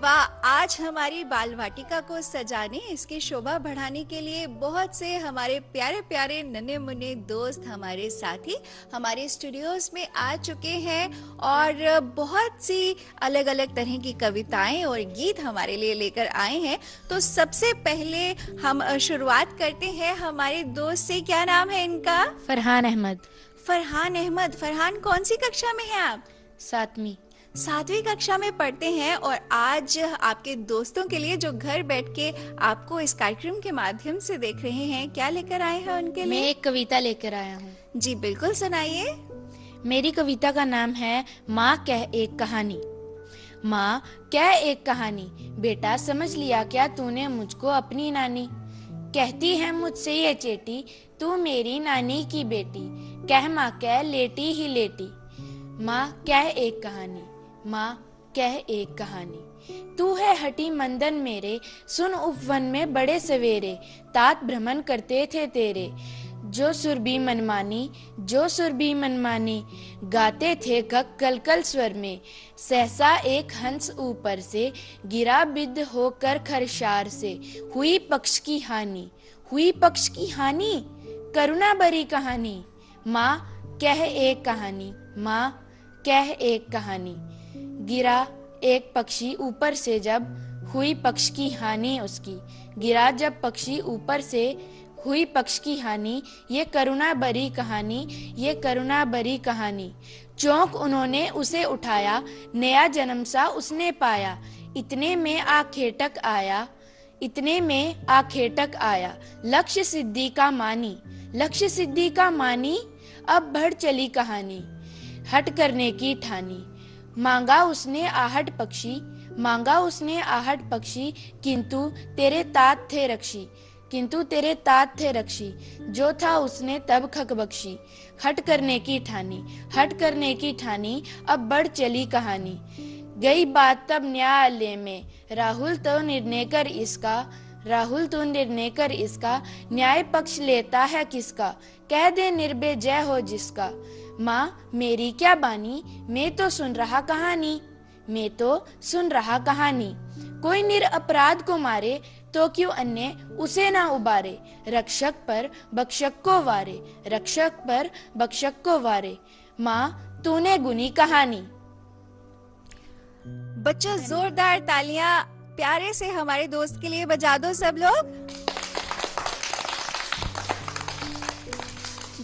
वाह, आज हमारी बाल वाटिका को सजाने, इसकी शोभा बढ़ाने के लिए बहुत से हमारे प्यारे प्यारे नन्हे मुन्ने दोस्त हमारे साथी हमारे स्टूडियोज में आ चुके हैं और बहुत सी अलग अलग तरह की कविताएं और गीत हमारे लिए लेकर आए हैं। तो सबसे पहले हम शुरुआत करते हैं हमारे दोस्त से। क्या नाम है इनका? फरहान अहमद। फरहान अहमद। फरहान, कौन सी कक्षा में हैं आप? 7वीं कक्षा में पढ़ते हैं और आज आपके दोस्तों के लिए जो घर बैठ के आपको इस कार्यक्रम के माध्यम से देख रहे हैं, क्या लेकर आए हैं उनके लिए? मैं एक कविता लेकर आया हूँ। जी बिल्कुल, सुनाइए। मेरी कविता का नाम है माँ कह एक कहानी। माँ कह एक कहानी, बेटा समझ लिया क्या तूने मुझको अपनी नानी। कहती है मुझसे ये चेटी, तू मेरी नानी की बेटी। कह माँ कह लेटी ही लेटी। माँ कह एक कहानी, माँ कह एक कहानी। तू है हटी मंदन मेरे, सुन उपवन में बड़े सवेरे। तात भ्रमण करते थे तेरे, जो सुरभि मनमानी, जो सुरभि मनमानी। गाते थे कक कलकल स्वर में, सहसा एक हंस ऊपर से। गिरा बिद होकर खरशार से, हुई पक्ष की हानि, हुई पक्ष की हानि। करुणा भरी कहानी, माँ कह एक कहानी, माँ कह एक कहानी। गिरा एक पक्षी ऊपर से जब, हुई पक्ष की हानि उसकी। गिरा जब पक्षी ऊपर से, हुई पक्ष की हानि। ये करुणा भरी कहानी, ये करुणा भरी कहानी। चौंक उन्होंने उसे उठाया, नया जन्म सा उसने पाया। इतने में आखेटक आया, इतने में आखेटक आया। लक्ष्य सिद्धि का मानी, लक्ष्य सिद्धि का मानी। अब बढ़ चली कहानी, हट करने की ठानी। मांगा उसने आहट पक्षी, मांगा उसने आहट पक्षी। किंतु तेरे तात थे रक्षी, किंतु तेरे तात थे रक्षी। जो था उसने तब खक बख्शी, हट करने की ठानी, हट करने की ठानी। अब बढ़ चली कहानी। गई बात तब न्यायालय में, राहुल तो निर्णय कर इसका, राहुल तो निर्णय कर इसका। न्याय पक्ष लेता है किसका, कह दे निर्भय जय हो जिसका। माँ मेरी क्या बानी, मैं तो सुन रहा कहानी, मैं तो सुन रहा कहानी। कोई निरपराध को मारे, तो क्यों अन्य उसे ना उबारे। रक्षक पर बक्षक को वारे, रक्षक पर बक्षक को वारे। माँ तूने गुनी कहानी। बच्चों, जोरदार तालियां प्यारे से हमारे दोस्त के लिए बजा दो सब लोग।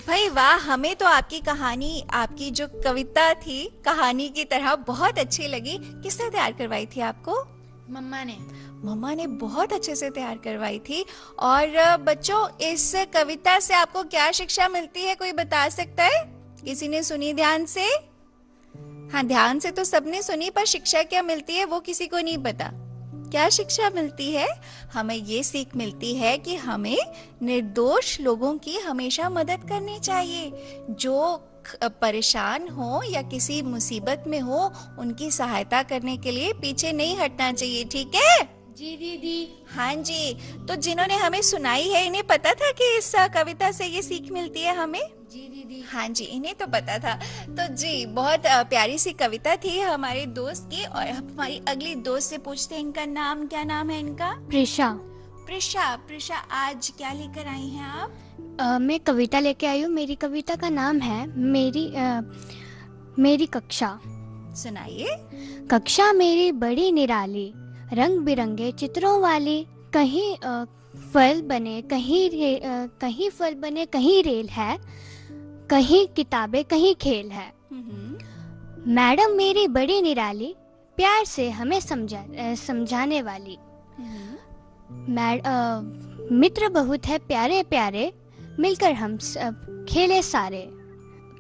भाई वाह, हमें तो आपकी कहानी, आपकी जो कविता थी कहानी की तरह बहुत अच्छी लगी। किसने तैयार करवाई थी आपको? मम्मा ने। मम्मा ने बहुत अच्छे से तैयार करवाई थी। और बच्चों, इस कविता से आपको क्या शिक्षा मिलती है, कोई बता सकता है? किसी ने सुनी ध्यान से? हाँ, ध्यान से तो सबने सुनी, पर शिक्षा क्या मिलती है वो किसी को नहीं पता। क्या शिक्षा मिलती है? हमें ये सीख मिलती है कि हमें निर्दोष लोगों की हमेशा मदद करनी चाहिए। जो परेशान हो या किसी मुसीबत में हो, उनकी सहायता करने के लिए पीछे नहीं हटना चाहिए। ठीक है जी दीदी। हाँ जी। तो जिन्होंने हमें सुनाई है, इन्हें पता था कि इस कविता से ये सीख मिलती है हमें? जी दीदी। हाँ जी, इन्हें तो पता था। तो जी, बहुत प्यारी सी कविता थी हमारे दोस्त की। और हमारी अगली दोस्त से पूछते हैं, इनका नाम, क्या नाम है इनका? प्रिशा। प्रिशा। प्रिशा, आज क्या लेकर आई हैं आप? मैं कविता लेके आई हूँ। मेरी कविता का नाम है मेरी कक्षा। सुनाइए। कक्षा मेरी बड़ी निराली, रंग बिरंगे चित्रों वाली। कहीं फल बने, कहीं फल बने, कहीं रेल है, कहीं किताबें, कहीं खेल है। मैडम मेरी बड़ी निराली, प्यार से हमें समझाने वाली। मित्र बहुत है प्यारे प्यारे, मिलकर हम सब खेले सारे।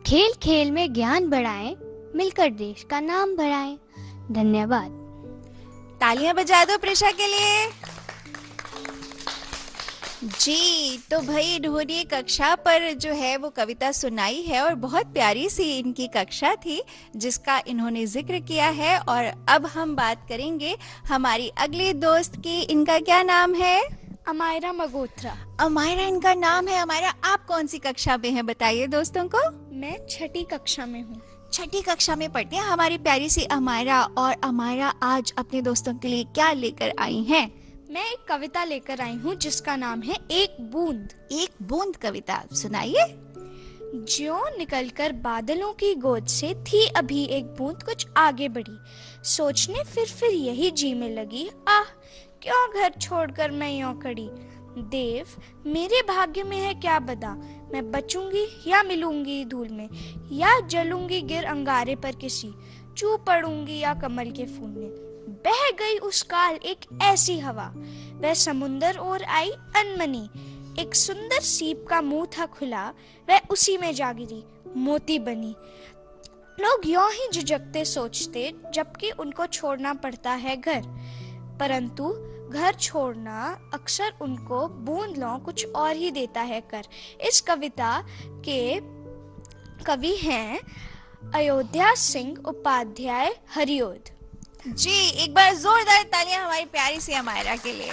खेल खेल में ज्ञान बढ़ाएं, मिलकर देश का नाम बढ़ाएं। धन्यवाद। तालियां बजा दो प्रिशा के लिए। जी, तो भाई ढूंढिए कक्षा पर जो है वो कविता सुनाई है और बहुत प्यारी सी इनकी कक्षा थी जिसका इन्होंने जिक्र किया है। और अब हम बात करेंगे हमारी अगली दोस्त की। इनका क्या नाम है? अमायरा मगोत्रा। अमायरा इनका नाम है। अमायरा, आप कौन सी कक्षा में हैं, बताइए दोस्तों को। मैं 6ठी कक्षा में हूँ। छठी कक्षा में पढ़ती हैं हमारी प्यारी सी अमायरा। और अमायरा आज अपने दोस्तों के लिए क्या लेकर आई हैं? मैं एक कविता लेकर आई हूँ जिसका नाम है एक बूंद। एक बूंद कविता सुनाइए। ज्यों निकलकर बादलों की गोद से थी अभी एक बूंद कुछ आगे बढ़ी, सोचने फिर यही जी में लगी, आह क्यों घर छोड़कर मैं यूं खड़ी। देव मेरे भाग्य में है क्या बता, मैं बचूंगी या मिलूंगी धूल में, या जलूंगी गिर अंगारे पर किसी, चू पड़ूंगी या कमल के फूल में। बह गई उस काल एक ऐसी हवा, वह समुंदर और आई अनमनी, एक सुंदर सीप का मुंह था खुला, वह उसी में जा गिरी मोती बनी। लोग यों ही झिझकते सोचते जबकि उनको छोड़ना पड़ता है घर, परंतु घर छोड़ना अक्सर उनको बूंद लो कुछ और ही देता है कर। इस कविता के कवि हैं अयोध्या सिंह उपाध्याय हरिओद जी। एक बार जोरदार तालियां हमारी प्यारी सी अमायरा के लिए।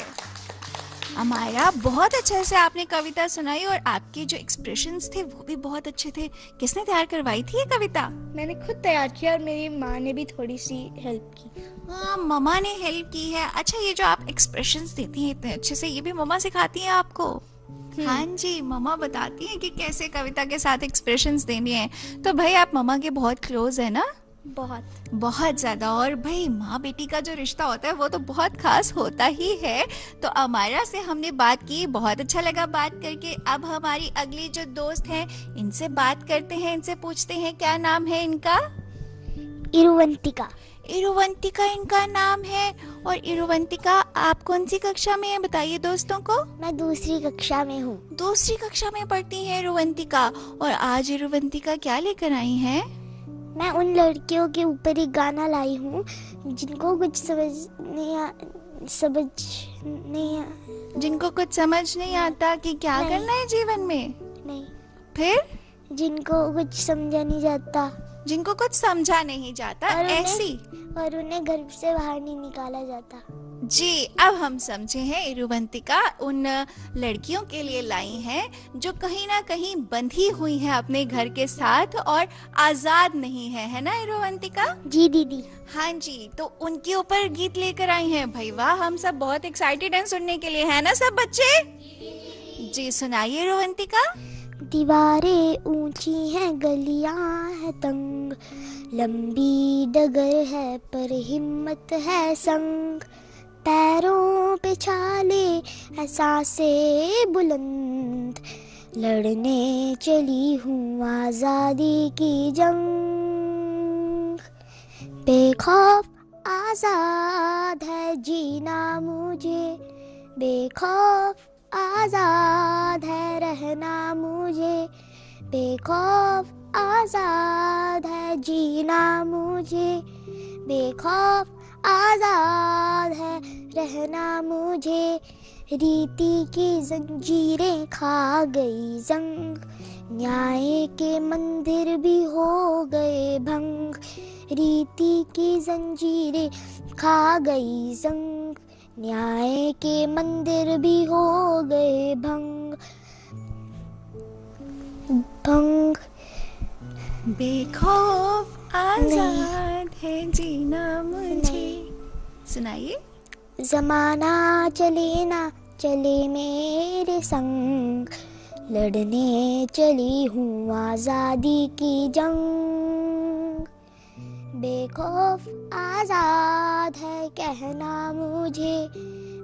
अमायरा बहुत अच्छे से आपने कविता सुनाई और आपके जो एक्सप्रेशंस थे वो भी बहुत अच्छे थे। किसने तैयार करवाई थी ये कविता? मैंने खुद तैयार किया और मेरी माँ ने भी थोड़ी सी हेल्प की। हाँ, मम्मा ने हेल्प की है। अच्छा, ये जो आप एक्सप्रेशंस देती हैं इतने अच्छे से, ये भी मम्मा सिखाती हैं आपको? हाँ जी, मम्मा बताती हैं कि कैसे कविता के साथ एक्सप्रेशंस देने हैं। तो भाई आप मम्मा के बहुत क्लोज है ना? बहुत ज्यादा। और भाई माँ बेटी का जो रिश्ता होता है वो तो बहुत खास होता ही है। तो अमायरा से हमने बात की, बहुत अच्छा लगा बात करके। अब हमारी अगली जो दोस्त हैं इनसे बात करते हैं, इनसे पूछते हैं क्या नाम है इनका? इरुवंतिका। इरुवंतिका इनका नाम है। और इरुवंतिका आप कौन सी कक्षा में है बताइए दोस्तों को? मैं दूसरी कक्षा में हूँ। दूसरी कक्षा में पढ़ती है इरुवंतिका। और आज इरुवंतिका क्या लेकर आई हैं? मैं उन लड़कियों के ऊपर एक गाना लाई हूँ जिनको कुछ समझ नहीं आता कि क्या नहीं। करना है जीवन में। नहीं, फिर जिनको कुछ समझा नहीं जाता जिनको कुछ समझा नहीं जाता और उन्हें घर से बाहर नहीं निकाला जाता। जी, अब हम समझे हैं इरुवंतिका उन लड़कियों के लिए लाई हैं जो कहीं ना कहीं बंधी हुई हैं अपने घर के साथ और आजाद नहीं है ना इरुवंतिका? जी दीदी। हाँ जी, तो उनके ऊपर गीत लेकर आई हैं। भाई वाह, हम सब बहुत एक्साइटेड हैं सुनने के लिए, है ना सब बच्चे? जी सुनाइए इरुवंतिका। दीवारें ऊंची हैं, गलियां हैं तंग, लंबी डगर है पर हिम्मत है संग, पैरों पे छाले है सांसें बुलंद, लड़ने चली हूँ आजादी की जंग, बेखौफ आजाद है जीना मुझे, बेखौफ आजाद है रहना मुझे, बेखौफ आजाद है जीना मुझे, बेखौफ आजाद है रहना मुझे, रीति की जंजीरें खा गई जंग, न्याय के मंदिर भी हो गए भंग, रीति की जंजीरें खा गई जंग, न्याय के मंदिर भी हो गए भंग भंग। बेखौफ आजाद है जीना मुझे। सुनाइए। जमाना चले ना चले मेरे संग, लड़ने चली हूँ आजादी की जंग, बेखौफ आजाद है कहना मुझे,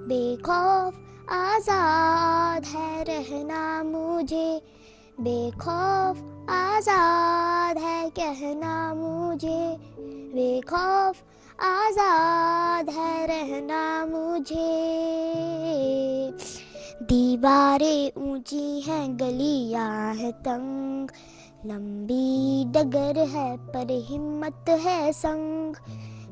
बेखौफ आजाद है रहना मुझे, बेखौफ आजाद है कहना मुझे, बेखौफ आजाद है रहना मुझे, दीवारें ऊंची हैं गलियां हैं तंग, लंबी डगर है पर हिम्मत है संग,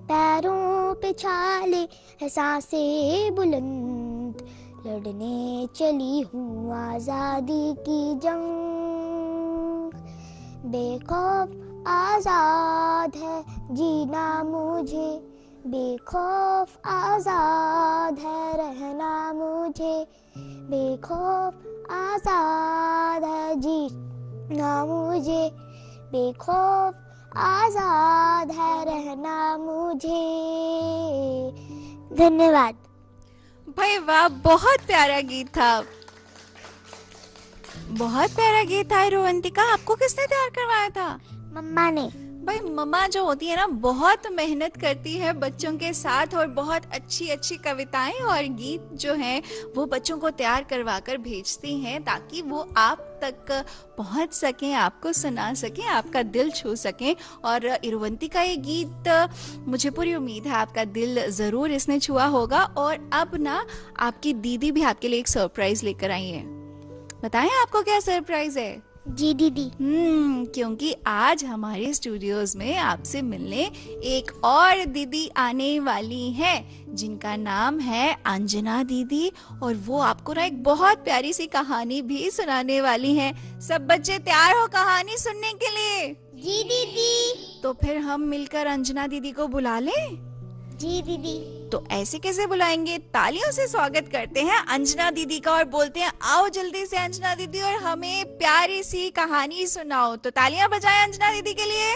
पैरों पे छाले है सांसें बुलंद, लड़ने चली हूँ आजादी की जंग, बेखौफ आजाद है जीना मुझे, बेखौफ आजाद है रहना मुझे, बेखौफ आजाद है जीना मुझे, बेखौफ आजाद है रहना मुझे। धन्यवाद। भाई वाह, बहुत प्यारा गीत था, बहुत प्यारा गीत था। रोहंतिका, आपको किसने तैयार करवाया था? मम्मा ने। भाई मम्मा जो होती है ना, बहुत मेहनत करती है बच्चों के साथ और बहुत अच्छी अच्छी कविताएं और गीत जो हैं वो बच्चों को तैयार करवा कर भेजती हैं ताकि वो आप तक पहुंच सकें, आपको सुना सकें, आपका दिल छू सकें। और इरवंती का ये गीत मुझे पूरी उम्मीद है आपका दिल ज़रूर इसने छुआ होगा। और अब ना आपकी दीदी भी आपके लिए एक सरप्राइज लेकर आई है। बताएं आपको क्या सरप्राइज है? जी दीदी। क्योंकि आज हमारे स्टूडियोज में आपसे मिलने एक और दीदी आने वाली हैं जिनका नाम है अंजना दीदी, और वो आपको ना एक बहुत प्यारी सी कहानी भी सुनाने वाली हैं। सब बच्चे तैयार हो कहानी सुनने के लिए? जी दीदी। तो फिर हम मिलकर अंजना दीदी को बुला लें? जी दीदी। तो ऐसे कैसे बुलाएंगे? तालियों से स्वागत करते हैं अंजना दीदी का और बोलते हैं आओ जल्दी से अंजना दीदी और हमें प्यारी सी कहानी सुनाओ। तो तालियां बजाएं अंजना दीदी के लिए।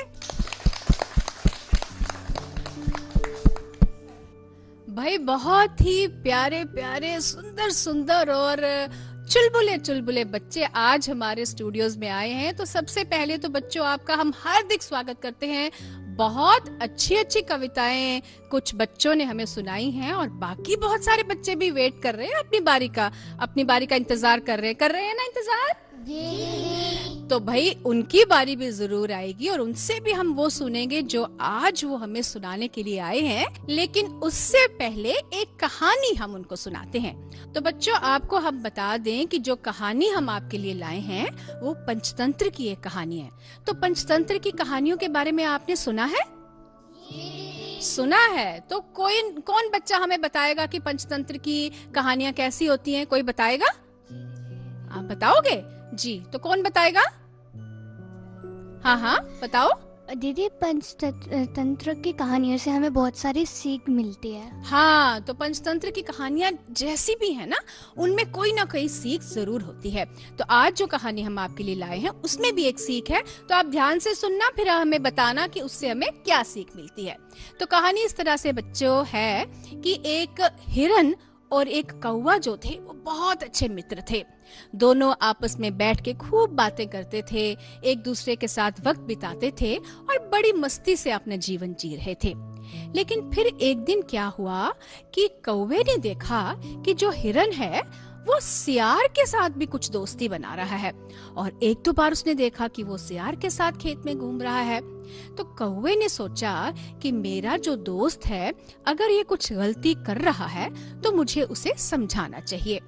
भाई बहुत ही प्यारे प्यारे सुंदर सुंदर और चुलबुले चुलबुले बच्चे आज हमारे स्टूडियोज में आए हैं। तो सबसे पहले तो बच्चों आपका हम हार्दिक स्वागत करते हैं। बहुत अच्छी अच्छी कविताएं कुछ बच्चों ने हमें सुनाई हैं और बाकी बहुत सारे बच्चे भी वेट कर रहे हैं अपनी बारी का इंतजार कर रहे हैं ना इंतजार? जी। तो भाई उनकी बारी भी जरूर आएगी और उनसे भी हम वो सुनेंगे जो आज वो हमें सुनाने के लिए आए हैं। लेकिन उससे पहले एक कहानी हम उनको सुनाते हैं। तो बच्चों आपको हम बता दें कि जो कहानी हम आपके लिए लाए हैं वो पंचतंत्र की एक कहानी है। तो पंचतंत्र की कहानियों के बारे में आपने सुना है? सुना है। तो कौन बच्चा हमें बताएगा कि पंचतंत्र की कहानियां कैसी होती हैं? कोई बताएगा? आप बताओगे जी? तो कौन बताएगा? हाँ बताओ। दीदी, पंचतंत्र की कहानियों से हमें बहुत सारी सीख मिलती है। हाँ, तो पंचतंत्र की कहानियां जैसी भी है ना, उनमें कोई ना कोई सीख जरूर होती है। तो आज जो कहानी हम आपके लिए लाए हैं उसमें भी एक सीख है। तो आप ध्यान से सुनना, फिर हमें बताना कि उससे हमें क्या सीख मिलती है। तो कहानी इस तरह से बच्चों है कि एक हिरन और एक कौवा जो थे वो बहुत अच्छे मित्र थे। दोनों आपस में बैठ के खूब बातें करते थे, एक दूसरे के साथ वक्त बिताते थे और बड़ी मस्ती से अपना जीवन जी रहे थे। लेकिन फिर एक दिन क्या हुआ कि कौवे ने देखा कि जो हिरन है वो सियार के साथ भी कुछ दोस्ती बना रहा है और एक दो बार उसने देखा कि वो सियार के साथ खेत में घूम रहा है। तो कौवे ने सोचा कि मेरा जो दोस्त है अगर ये कुछ गलती कर रहा है तो मुझे उसे समझाना चाहिए।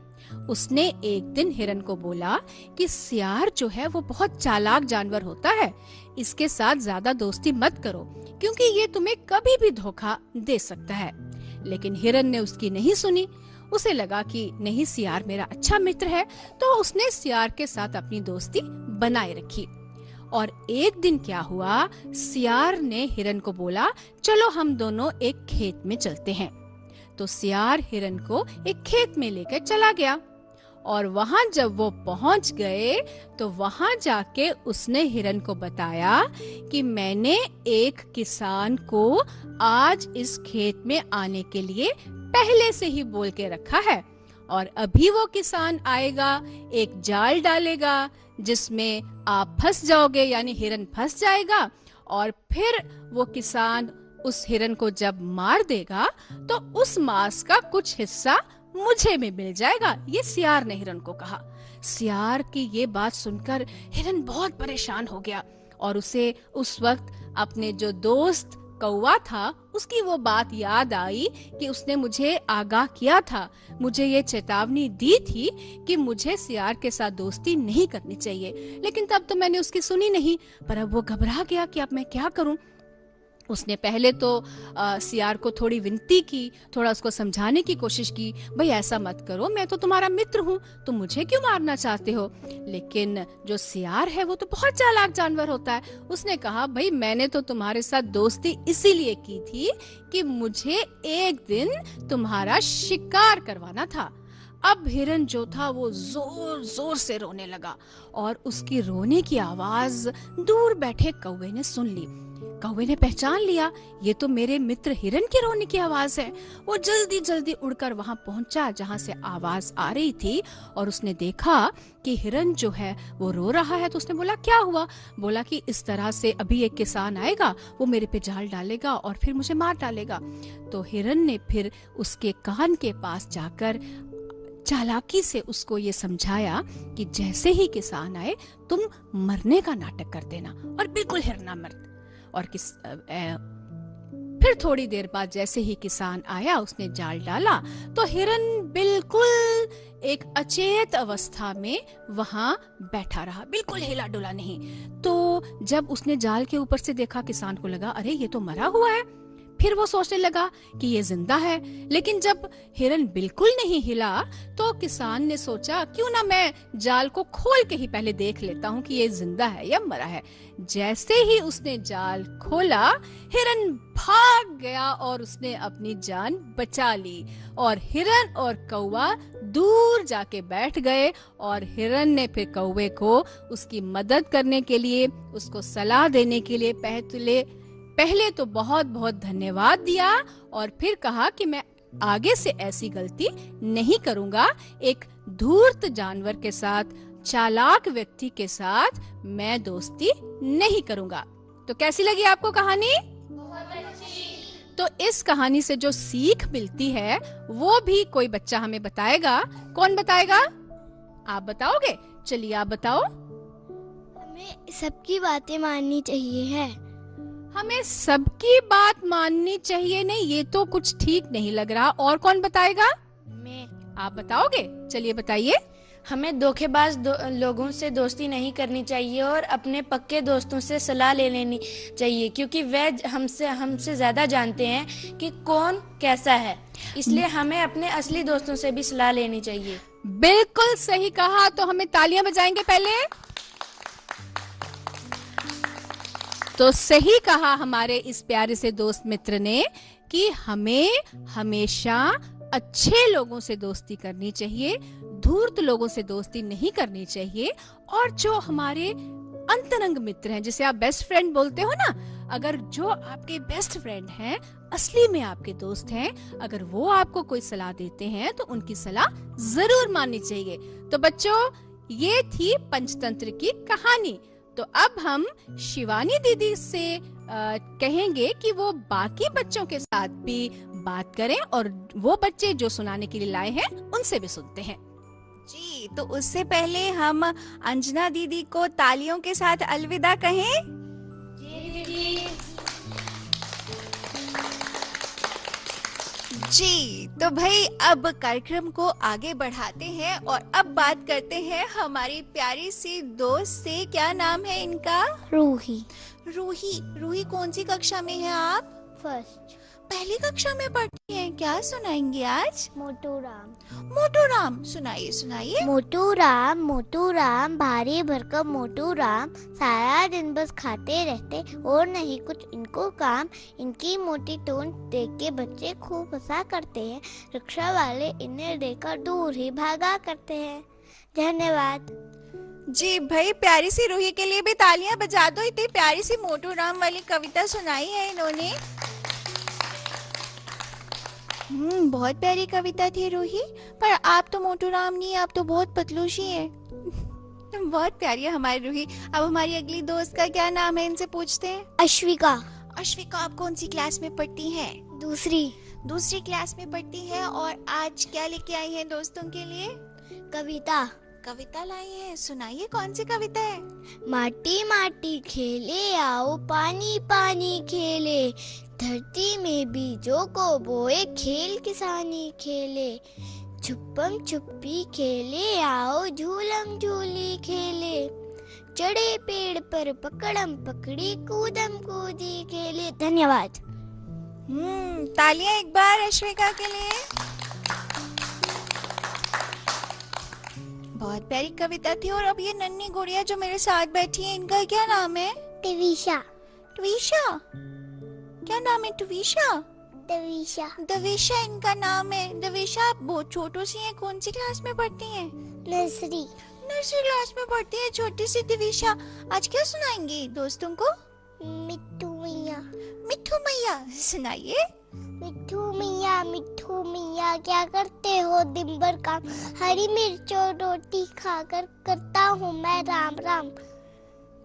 उसने एक दिन हिरन को बोला कि सियार जो है वो बहुत चालाक जानवर होता है, इसके साथ ज्यादा दोस्ती मत करो क्योंकि ये तुम्हें कभी भी धोखा दे सकता है। लेकिन हिरन ने उसकी नहीं सुनी। उसे लगा कि नहीं, सियार मेरा अच्छा मित्र है, तो उसने सियार के साथ अपनी दोस्ती बनाए रखी। और एक दिन क्या हुआ, सियार ने हिरन को बोला चलो हम दोनों एक खेत में चलते हैं। तो सियार हिरन को एक खेत में लेकर चला गया और वहां जब वो पहुंच गए तो वहां जाके उसने हिरन को बताया कि मैंने एक किसान को आज इस खेत में आने के लिए पहले से ही बोल के रखा है और अभी वो किसान आएगा, एक जाल डालेगा जिसमें आप फंस जाओगे, यानी हिरन फंस जाएगा और फिर वो किसान उस हिरन को जब मार देगा तो उस मांस का कुछ हिस्सा मुझे भी मिल जाएगा। ये सियार ने हिरन को कहा। सियार की ये बात सुनकर हिरन बहुत परेशान हो गया और उसे उस वक्त अपने जो दोस्त कौवा था उसकी वो बात याद आई कि उसने मुझे आगाह किया था, मुझे ये चेतावनी दी थी कि मुझे सियार के साथ दोस्ती नहीं करनी चाहिए। लेकिन तब तो मैंने उसकी सुनी नहीं। पर अब वो घबरा गया कि अब मैं क्या करूं। उसने पहले तो सियार को थोड़ी विनती की, थोड़ा उसको समझाने की कोशिश की, भाई ऐसा मत करो, मैं तो तुम्हारा मित्र हूँ, तुम मुझे क्यों मारना चाहते हो। लेकिन जो सियार है वो तो बहुत चालाक जानवर होता है। उसने कहा भाई मैंने तो तुम्हारे साथ दोस्ती इसीलिए की थी कि मुझे एक दिन तुम्हारा शिकार करवाना था। अब हिरन जो था वो जोर जोर से रोने लगा और उसकी रोने की आवाज दूर बैठे कौवे ने सुन ली। कौवे ने पहचान लिया, ये तो मेरे मित्र हिरन की रोने की आवाज है। वो जल्दी जल्दी उड़कर वहां पहुंचा जहां से आवाज आ रही थी और उसने देखा कि हिरन जो है वो रो रहा है। तो उसने बोला, क्या हुआ? बोला कि इस तरह से अभी एक किसान आएगा, वो मेरे पे जाल डालेगा और फिर मुझे मार डालेगा। तो हिरन ने फिर उसके कान के पास जाकर चालाकी से उसको ये समझाया कि जैसे ही किसान आए तुम मरने का नाटक कर देना और बिल्कुल हिरना मत। और फिर थोड़ी देर बाद जैसे ही किसान आया, उसने जाल डाला तो हिरन बिल्कुल एक अचेत अवस्था में वहां बैठा रहा, बिल्कुल हिला डुला नहीं। तो जब उसने जाल के ऊपर से देखा, किसान को लगा अरे ये तो मरा हुआ है। फिर वो सोचने लगा कि ये जिंदा है, लेकिन जब हिरन बिल्कुल नहीं हिला तो किसान ने सोचा क्यों ना मैं जाल को खोल के ही पहले देख लेता हूँ कि ये जिंदा है या मरा है। जैसे ही उसने जाल खोला, हिरन भाग गया और उसने अपनी जान बचा ली और हिरन और कौवा दूर जाके बैठ गए और हिरन ने फिर कौवे को उसकी मदद करने के लिए, उसको सलाह देने के लिए पहले तो बहुत बहुत धन्यवाद दिया और फिर कहा कि मैं आगे से ऐसी गलती नहीं करूंगा। एक धूर्त जानवर के साथ, चालाक व्यक्ति के साथ मैं दोस्ती नहीं करूंगा। तो कैसी लगी आपको कहानी? बहुत अच्छी। तो इस कहानी से जो सीख मिलती है वो भी कोई बच्चा हमें बताएगा। कौन बताएगा? आप बताओगे? चलिए आप बताओ। हमें सबकी बातें माननी चाहिए है। हमें सबकी बात माननी चाहिए नहीं, ये तो कुछ ठीक नहीं लग रहा। और कौन बताएगा? आप बताओगे? चलिए बताइए। हमें धोखेबाज लोगों से दोस्ती नहीं करनी चाहिए और अपने पक्के दोस्तों से सलाह ले लेनी चाहिए, क्योंकि वे हमसे ज्यादा जानते हैं कि कौन कैसा है। इसलिए हमें अपने असली दोस्तों से भी सलाह लेनी चाहिए। बिल्कुल सही कहा। तो हमें तालियां बजाएंगे पहले। तो सही कहा हमारे इस प्यारे से दोस्त मित्र ने कि हमें हमेशा अच्छे लोगों से दोस्ती करनी चाहिए, धूर्त लोगों से दोस्ती नहीं करनी चाहिए। और जो हमारे अंतरंग मित्र हैं, जिसे आप बेस्ट फ्रेंड बोलते हो ना, अगर जो आपके बेस्ट फ्रेंड हैं, असली में आपके दोस्त हैं, अगर वो आपको कोई सलाह देते हैं तो उनकी सलाह जरूर माननी चाहिए। तो बच्चों, ये थी पंचतंत्र की कहानी। तो अब हम शिवानी दीदी से कहेंगे कि वो बाकी बच्चों के साथ भी बात करें और वो बच्चे जो सुनाने के लिए लाए हैं उनसे भी सुनते हैं। जी, तो उससे पहले हम अंजना दीदी को तालियों के साथ अलविदा कहें। जी, तो भाई अब कार्यक्रम को आगे बढ़ाते हैं और अब बात करते हैं हमारी प्यारी सी दोस्त से। क्या नाम है इनका? रूही। रूही कौन सी कक्षा में है आप? फर्स्ट। पहली कक्षा में पढ़ती हैं। क्या सुनाएंगे आज? मोटू राम। मोटू राम सुनाइए। मोटू राम भारी भरकम मोटू राम, सारा दिन बस खाते रहते और नहीं कुछ इनको काम। इनकी मोटी टोन देख के बच्चे खूब हंसा करते हैं। रिक्शा वाले इन्हें देखकर दूर ही भागा करते हैं। धन्यवाद। जी भाई, प्यारी सी रूही के लिए भी तालियां बजा दो। इतनी प्यारी सी मोटू राम वाली कविता सुनाई है इन्होंने। बहुत प्यारी कविता थी रूही। पर आप तो मोटू राम नहीं, आप तो बहुत पतलूशी है। बहुत प्यारी है हमारी रूही। अब हमारी अगली दोस्त का क्या नाम है, इनसे पूछते हैं। अश्विका। आप कौन सी क्लास में पढ़ती हैं? दूसरी क्लास में पढ़ती हैं। और आज क्या लेके आई हैं दोस्तों के लिए? कविता लाई है। सुनाइए, कौन सी कविता है? माटी माटी खेले आओ, पानी पानी खेले, धरती में बीजों को बोए, खेल किसानी खेले, छुपम छुपी खेले आओ, झूलम झूली खेले, चढ़े पेड़ पर पकड़म पकड़ी, कूदम कूदी खेले। धन्यवाद। तालियां एक बार अश्विका के लिए। बहुत प्यारी कविता थी। और अब ये नन्ही गुड़िया जो मेरे साथ बैठी है, इनका क्या नाम है? ट्विशा। क्या नाम है? ट्विशा। दविशा। दविशा इनका नाम है। दविशा आप बहुत छोटू सी हैं, कौन सी क्लास में पढ़ती हैं? नर्सरी। नर्सरी क्लास में पढ़ती है छोटी सी दविशा। आज क्या सुनाएंगी दोस्तों को? मिट्ठू मैया। मिट्ठू मैया सुनाइए। मिट्ठू मैया क्या करते हो दिन भर काम, हरी मिर्च और रोटी खाकर करता हूँ मैं राम राम।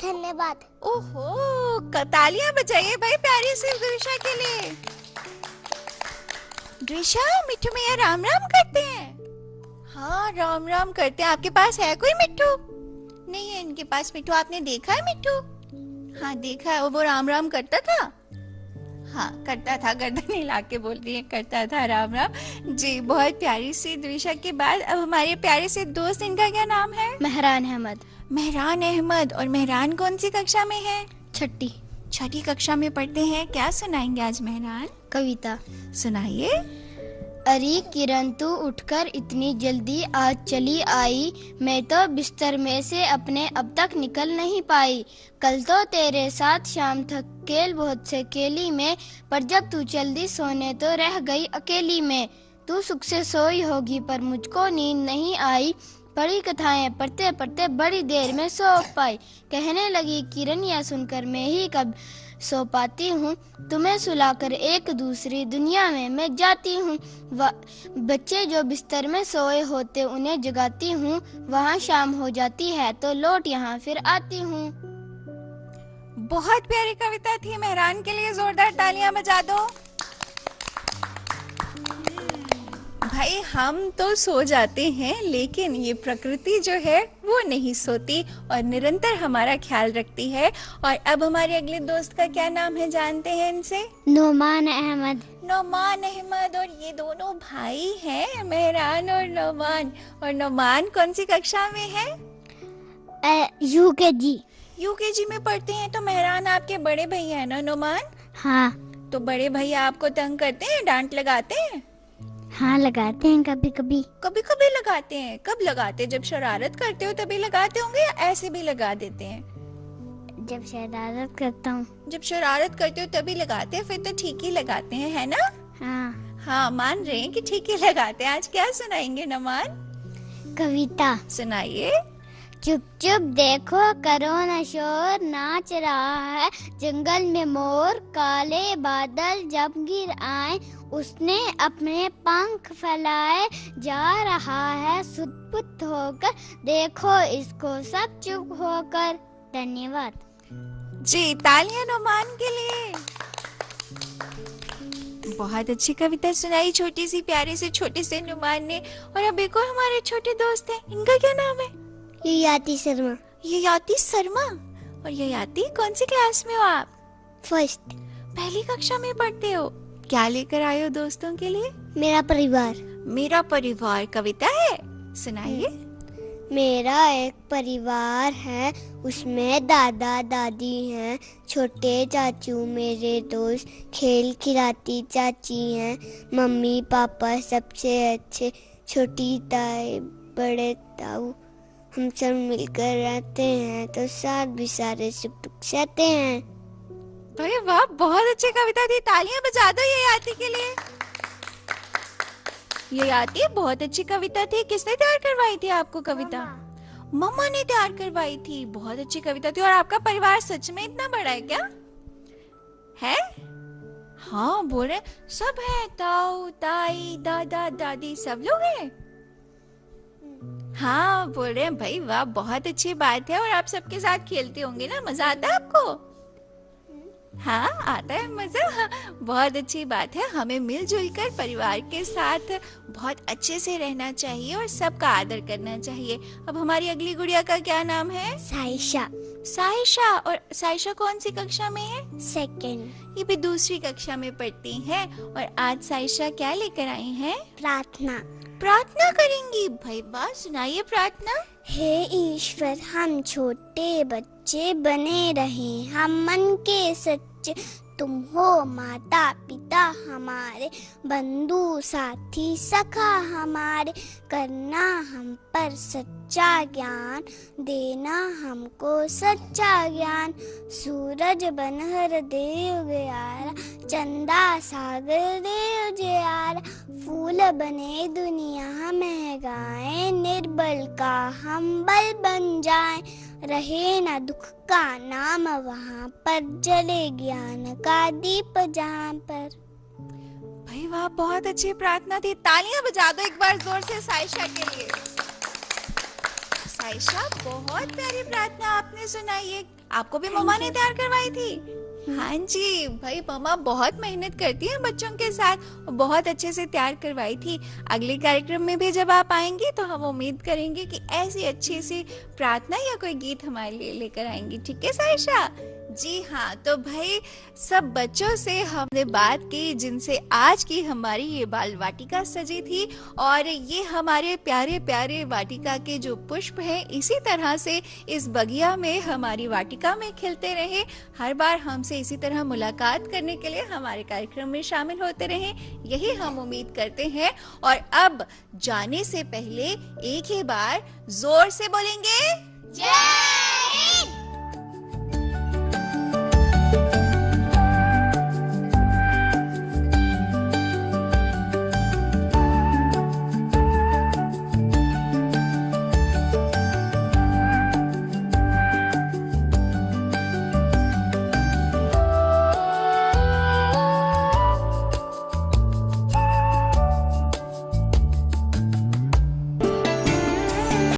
धन्यवाद। ओहो, तालियां बजाइए भाई प्यारी सी दविशा के लिए। दविशा, मिट्ठू मैया राम राम करते हैं? हाँ, राम राम करते हैं। आपके पास है कोई मिट्ठू? नहीं है इनके पास मिट्ठू। आपने देखा है मिट्ठू? हाँ देखा है। वो राम राम करता था? हाँ करता था, गर्दन हिला के बोल रही है, करता था राम राम। जी, बहुत प्यारी सी दविशा के बाद अब हमारे प्यारे से दोस्त, इनका क्या नाम है? मेहरान अहमद। मेहरान अहमद। और मेहरान कौन सी कक्षा में है? छठी। छठी कक्षा में पढ़ते हैं। क्या सुनाएंगे आज मेहरान? कविता। सुनाइए। अरे किरण तू उठकर इतनी जल्दी आज चली आई, मैं तो बिस्तर में से अपने अब तक निकल नहीं पाई। कल तो तेरे साथ शाम तक खेल बहुत से खेली में, पर जब तू जल्दी सोने तो रह गई अकेली में। तू सुख से सोई होगी पर मुझको नींद नहीं आई, बड़ी कथाएं पढ़ते पढ़ते बड़ी देर में सो पाई। कहने लगी किरण यह सुनकर मैं ही कब सो पाती हूँ, तुम्हें सुलाकर एक दूसरी दुनिया में मैं जाती हूँ। बच्चे जो बिस्तर में सोए होते उन्हें जगाती हूँ, वहाँ शाम हो जाती है तो लौट यहाँ फिर आती हूँ। बहुत प्यारी कविता थी। मेहरान के लिए जोरदार तालियां बजा दो। भाई हम तो सो जाते हैं, लेकिन ये प्रकृति जो है वो नहीं सोती और निरंतर हमारा ख्याल रखती है। और अब हमारे अगले दोस्त का क्या नाम है, जानते हैं इनसे? नोमान अहमद। नोमान अहमद। और ये दोनों भाई हैं, मेहरान और नोमान। और नोमान कौन सी कक्षा में है? यूकेजी। यूकेजी में पढ़ते हैं। तो मेहरान आपके बड़े भैया है ना नोमान? हाँ। तो बड़े भैया आपको तंग करते हैं, डांट लगाते हैं? हाँ लगाते हैं कभी कभी। कभी कभी लगाते हैं। कब लगाते हैं? जब शरारत करते हो तभी लगाते होंगे या ऐसे भी लगा देते हैं? जब शरारत करता हूँ। जब शरारत करते हो तभी लगाते हैं, फिर तो ठीक ही लगाते हैं, है ना? हाँ। हाँ मान रहे हैं कि ठीक ही लगाते हैं। आज क्या सुनाएंगे नमान? कविता। सुनाइए। चुप चुप देखो करो न शोर, नाच रहा है जंगल में मोर। काले बादल जब गिर आए उसने अपने पंख फैलाए, जा रहा है सुध-बुध होकर, देखो इसको सब चुप होकर। धन्यवाद। जी, तालियां नोमान के लिए। बहुत अच्छी कविता सुनाई छोटी सी प्यारे से छोटे से नुमान ने। और अब एक और हमारे छोटे दोस्त हैं, इनका क्या नाम है? ययाति शर्मा। ययाति शर्मा। और ययाति कौन सी क्लास में हो आप? फर्स्ट। पहली कक्षा में पढ़ते हो। क्या लेकर आए हो दोस्तों के लिए? मेरा परिवार। मेरा परिवार कविता है, सुनाइए। मेरा एक परिवार है, उसमें दादा दादी हैं, छोटे चाचू मेरे दोस्त, खेल खिलाती चाची हैं, मम्मी पापा सबसे अच्छे, छोटी ताई बड़े ताऊ, हम सब मिलकर रहते हैं तो साथ भी सारे सुख दुख सहते हैं। अरे वाह, बहुत अच्छी कविता थी। तालियां बजा दो ययाति के लिए। ययाति, बहुत अच्छी कविता थी। किसने तैयार करवाई थी आपको कविता? मम्मा ने तैयार करवाई थी। बहुत अच्छी कविता थी। और आपका परिवार सच में इतना बड़ा है क्या? है? हाँ बोल रहे सब है, ताऊ ताई दादा दादी सब लोग हैं। हाँ बोल रहे हैं। भाई वाह, बहुत अच्छी बात है। और आप सबके साथ खेलते होंगे ना, मजा आता है आपको? हाँ आता है मजा। हाँ, बहुत अच्छी बात है। हमें मिलजुल कर परिवार के साथ बहुत अच्छे से रहना चाहिए और सबका आदर करना चाहिए। अब हमारी अगली गुड़िया का क्या नाम है? साइशा। साइशा। और साइशा कौन सी कक्षा में है? सेकंड। ये भी दूसरी कक्षा में पढ़ती हैं। और आज साइशा क्या लेकर आई हैं? प्रार्थना। प्रार्थना करेंगी। भाई वाह, सुनाइए प्रार्थना। हे ईश्वर, हम छोटे बच्चे बने रहे, हम मन के सच्चे तुम हो माता पिता हमारे, बंधु साथी सखा हमारे। करना हम पर सच्चा ज्ञान, देना हमको सच्चा ज्ञान। सूरज बनहर देव गयारा, चंदा सागर देव जयारा। फूल बने दुनिया में गाएं, निर्बल का हम बल बन जाएं। रहे ना दुख का नाम वहाँ पर, जले ज्ञान का दीप जहाँ पर। भाई वाह, बहुत अच्छी प्रार्थना थी। तालियां बजा दो एक बार जोर से साइशा के लिए। साइशा, बहुत प्यारी प्रार्थना आपने सुनाई है। आपको भी मम्मा ने तैयार करवाई थी? हाँ जी भाई, मम्मा बहुत मेहनत करती है बच्चों के साथ, बहुत अच्छे से तैयार करवाई थी। अगले कार्यक्रम में भी जब आप आएंगी तो हम उम्मीद करेंगे कि ऐसी अच्छी सी प्रार्थना या कोई गीत हमारे लिए लेकर आएंगी। ठीक है साइशा? जी हाँ, तो भाई सब बच्चों से हमने बात की जिनसे आज की हमारी ये बाल वाटिका सजी थी, और ये हमारे प्यारे प्यारे वाटिका के जो पुष्प हैं इसी तरह से इस बगिया में हमारी वाटिका में खिलते रहे। हर बार हमसे इसी तरह मुलाकात करने के लिए हमारे कार्यक्रम में शामिल होते रहे, यही हम उम्मीद करते हैं। और अब जाने से पहले एक ही बार जोर से बोलेंगे, जय